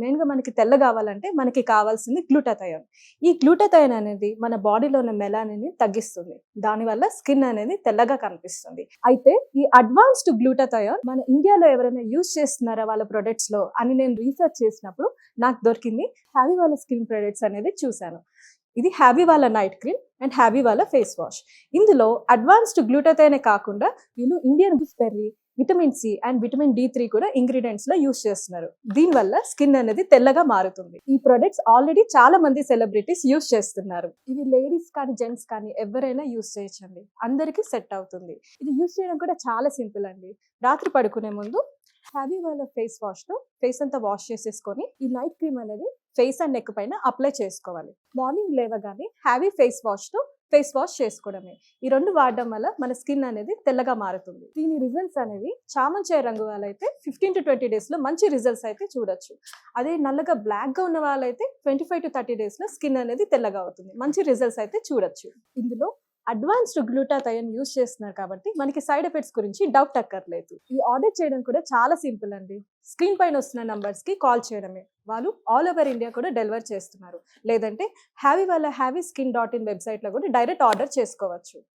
మెయిన్గా మనకి తెల్ల కావాలంటే మనకి కావాల్సింది గ్లూటాథయోన్. ఈ గ్లూటాథయోన్ అనేది మన బాడీలో ఉన్న మెలానిన్ తగ్గిస్తుంది. దానివల్ల స్కిన్ అనేది తెల్లగా కనిపిస్తుంది. అయితే ఈ అడ్వాన్స్డ్ గ్లూటాథయోన్ మన ఇండియాలో ఎవరైనా యూజ్ చేస్తున్నారా వాళ్ళ ప్రొడక్ట్స్ లో అని నేను రీసెర్చ్ చేసినప్పుడు నాకు దొరికింది. హ్యావీ వాళ్ళ స్కిన్ ప్రొడక్ట్స్ అనేది చూశాను. ఇది హ్యాబీ వాళ్ళ నైట్ క్రీమ్ అండ్ హ్యాబీ వాళ్ళ ఫేస్ వాష్. ఇందులో అడ్వాన్స్డ్ గ్లూటాథయోనే కాకుండా వీళ్ళు Indian gooseberry, vitamin C and vitamin D3 కూడా ఇంగ్రీడియంట్స్ లో యూస్ చేస్తున్నారు. దీనివల్ల స్కిన్ అనేది తెల్లగా మారుతుంది. ఈ ప్రొడక్ట్స్ ఆల్రెడీ చాలా మంది సెలబ్రిటీస్ యూస్ చేస్తున్నారు. ఇవి లేడీస్ కానీ జెంట్స్ కానీ ఎవరైనా యూస్ చేయొచ్చండి. అందరికీ సెట్ అవుతుంది. ఇది యూస్ చేయడం కూడా చాలా సింపుల్ అండి. రాత్రి పడుకునే ముందు హ్యాబీ వాళ్ళ ఫేస్ వాష్ తో ఫేస్ అంతా వాష్ చేసేసుకొని ఈ నైట్ క్రీమ్ అనేది ఫేస్ అండ్ నెక్ పైన అప్లై చేసుకోవాలి. మార్నింగ్ లేవగానే హ్యావీ ఫేస్ వాష్ తో ఫేస్ వాష్ చేసుకోవడమే. ఈ రెండు వాడడం వల్ల మన స్కిన్ అనేది తెల్లగా మారుతుంది. దీని రిజల్ట్స్ అనేవి చామంచాయ రంగు వాళ్ళైతే 15 to 20 days లో మంచి రిజల్ట్స్ అయితే చూడొచ్చు. అదే నల్లగా బ్లాక్ గా ఉన్న వాళ్ళైతే 25 to 30 days లో స్కిన్ అనేది తెల్లగా అవుతుంది. మంచి రిజల్ట్స్ అయితే చూడొచ్చు. ఇందులో అడ్వాన్స్డ్ గ్లూటాథయోన్ యూస్ చేస్తున్నారు కాబట్టి మనకి సైడ్ ఎఫెక్ట్స్ గురించి డౌట్ అక్కర్లేదు. ఈ ఆర్డర్ చేయడం కూడా చాలా సింపుల్ అండి. స్క్రీన్ పైన వస్తున్న నంబర్స్ కి కాల్ చేయడమే. వాళ్ళు ఆల్ ఓవర్ ఇండియా కూడా డెలివర్ చేస్తున్నారు. లేదంటే హ్యావీ వాళ్ళ హ్యావీ స్కిన్.in వెబ్సైట్ లో కూడా డైరెక్ట్ ఆర్డర్ చేసుకోవచ్చు.